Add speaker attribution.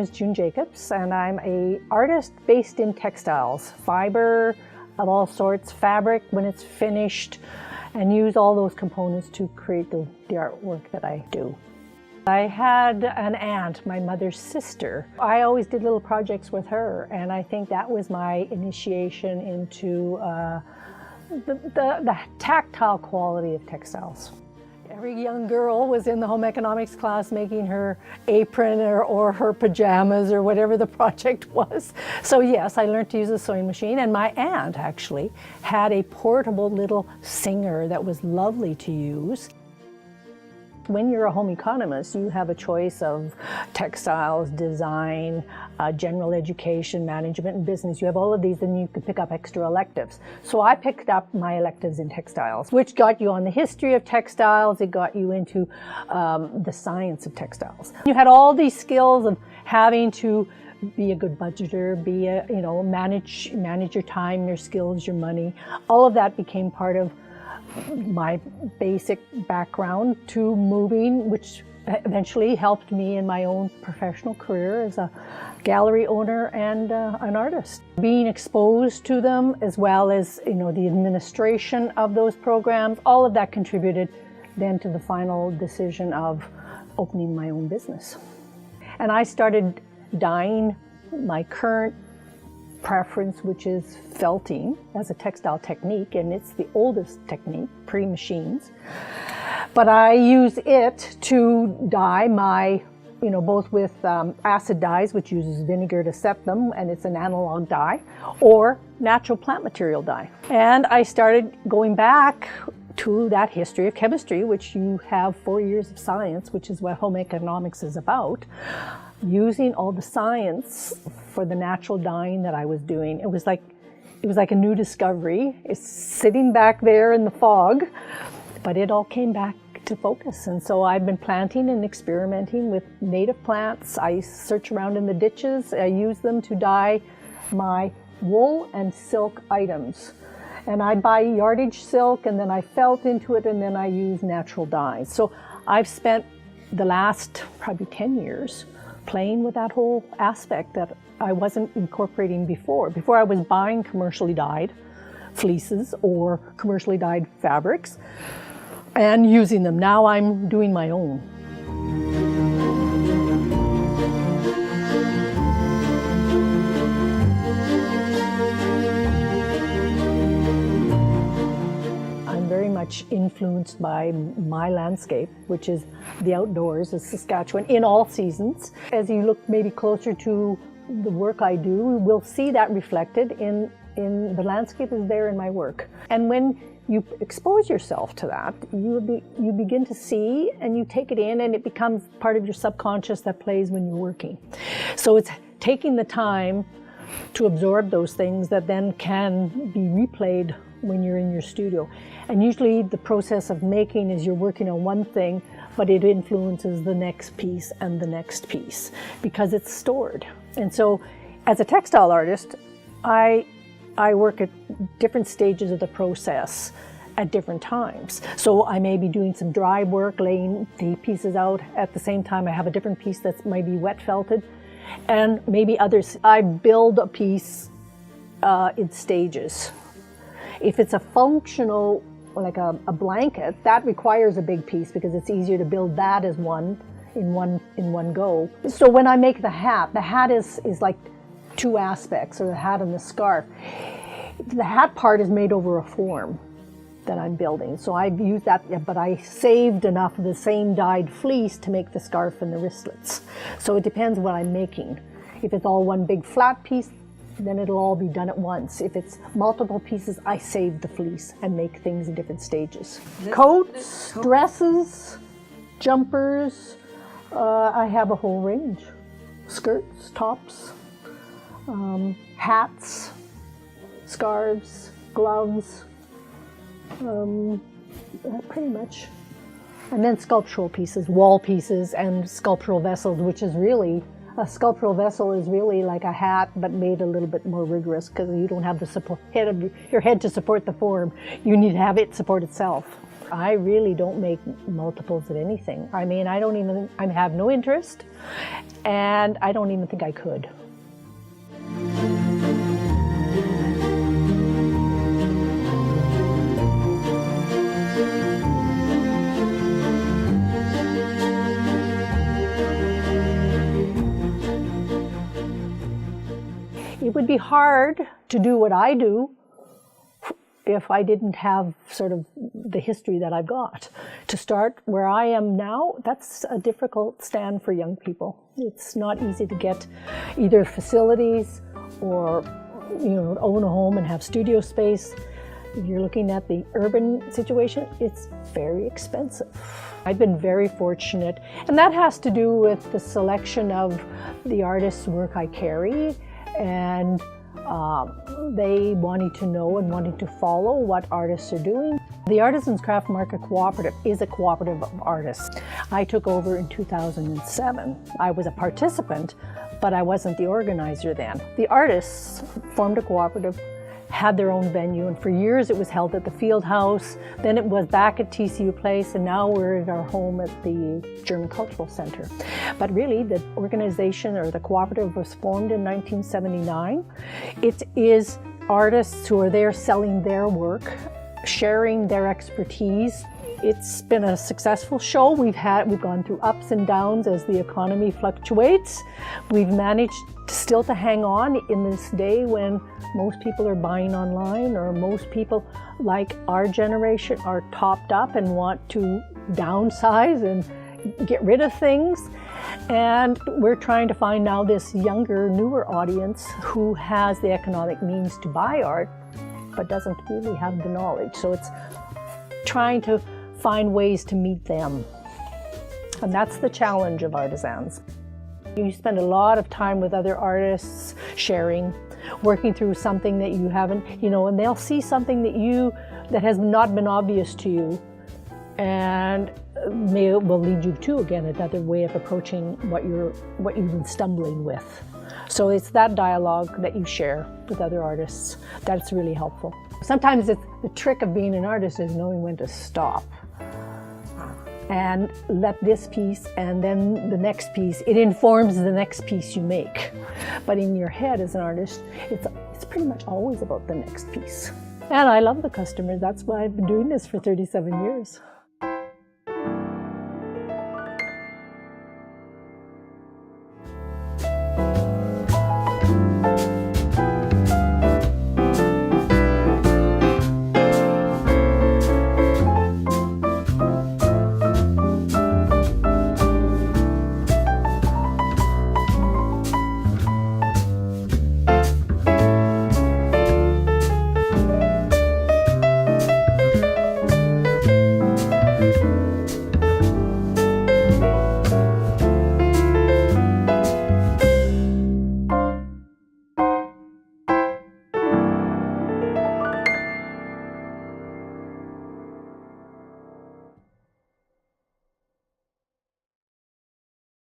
Speaker 1: is June Jacobs, and I'm an artist based in textiles, fiber of all sorts, fabric when it's finished, and use all those components to create the artwork that I do. I had an aunt, my mother's sister. I always did little projects with her, and I think that was my initiation into the tactile quality of textiles. Every young girl was in the home economics class making her apron or her pajamas or whatever the project was. So yes, I learned to use a sewing machine, and my aunt actually had a portable little singer that was lovely to use. When you're a home economist, you have a choice of textiles, design, general education, management, and business. You have all of these, and you could pick up extra electives. So I picked up my electives in textiles, which got you on the history of textiles. It got you into the science of textiles. You had all these skills of having to be a good budgeter, manage your time, your skills, your money. All of that became part of my basic background to moving, which eventually helped me in my own professional career as a gallery owner and an artist. Being exposed to them, as well as the administration of those programs, all of that contributed then to the final decision of opening my own business. And I started dyeing. My current preference, which is felting as a textile technique, and it's the oldest technique, pre-machines. But I use it to dye my, both with acid dyes, which uses vinegar to set them, and it's an analog dye, or natural plant material dye. And I started going back to that history of chemistry, which you have 4 years of science, which is what home economics is about, using all the science for the natural dyeing that I was doing. It was like a new discovery. It's sitting back there in the fog, but it all came back to focus. And so I've been planting and experimenting with native plants. I search around in the ditches. I use them to dye my wool and silk items. And I buy yardage silk, and then I felt into it, and then I use natural dyes. So I've spent the last probably 10 years playing with that whole aspect that I wasn't incorporating before. Before I was buying commercially dyed fleeces or commercially dyed fabrics and using them. Now I'm doing my own. Influenced by my landscape, which is the outdoors, is Saskatchewan, in all seasons. As you look maybe closer to the work I do, we'll see that reflected in the landscape is there in my work. And when you expose yourself to that, you begin to see and you take it in, and it becomes part of your subconscious that plays when you're working. So it's taking the time to absorb those things that then can be replayed when you're in your studio. And usually the process of making is you're working on one thing, but it influences the next piece and the next piece because it's stored. And so as a textile artist, I work at different stages of the process at different times. So I may be doing some dry work, laying the pieces out. At the same time, I have a different piece that might be wet felted, and maybe others. I build a piece in stages. If it's a functional, like a blanket, that requires a big piece because it's easier to build that as one in one go. So when I make the hat is like two aspects, or the hat and the scarf. The hat part is made over a form that I'm building. So I've used that, but I saved enough of the same dyed fleece to make the scarf and the wristlets. So it depends what I'm making. If it's all one big flat piece, then it'll all be done at once. If it's multiple pieces, I save the fleece and make things in different stages. Coats, dresses, jumpers, I have a whole range. Skirts, tops, hats, scarves, gloves, pretty much. And then sculptural pieces, wall pieces, and sculptural vessels, which is really, a sculptural vessel is really like a hat, but made a little bit more rigorous because you don't have the support, your head to support the form. You need to have it support itself. I really don't make multiples of anything. I mean, I have no interest, and I don't even think I could. It would be hard to do what I do if I didn't have sort of the history that I've got. To start where I am now, that's a difficult stand for young people. It's not easy to get either facilities or, own a home and have studio space. If you're looking at the urban situation, it's very expensive. I've been very fortunate, and that has to do with the selection of the artists' work I carry, and they wanting to know and wanting to follow what artists are doing. The Artisans Craft Market Cooperative is a cooperative of artists. I took over in 2007. I was a participant, but I wasn't the organizer then. The artists formed a cooperative, had their own venue, and for years it was held at the Field House, then it was back at TCU Place, and now we're at our home at the German Cultural Center. But really, the organization or the cooperative was formed in 1979. It is artists who are there selling their work, sharing their expertise. It's been a successful show. We've gone through ups and downs as the economy fluctuates. We've managed still to hang on in this day when most people are buying online, or most people like our generation are topped up and want to downsize and get rid of things. And we're trying to find now this younger, newer audience who has the economic means to buy art, but doesn't really have the knowledge. So it's trying to find ways to meet them. And that's the challenge of artisans. You spend a lot of time with other artists, sharing, working through something that you haven't, and they'll see something that has not been obvious to you, and will lead you to, again, another way of approaching what you've been stumbling with. So it's that dialogue that you share with other artists that's really helpful. Sometimes the trick of being an artist is knowing when to stop and let this piece and then the next piece, it informs the next piece you make. But in your head as an artist, it's pretty much always about the next piece. And I love the customers. That's why I've been doing this for 37 years.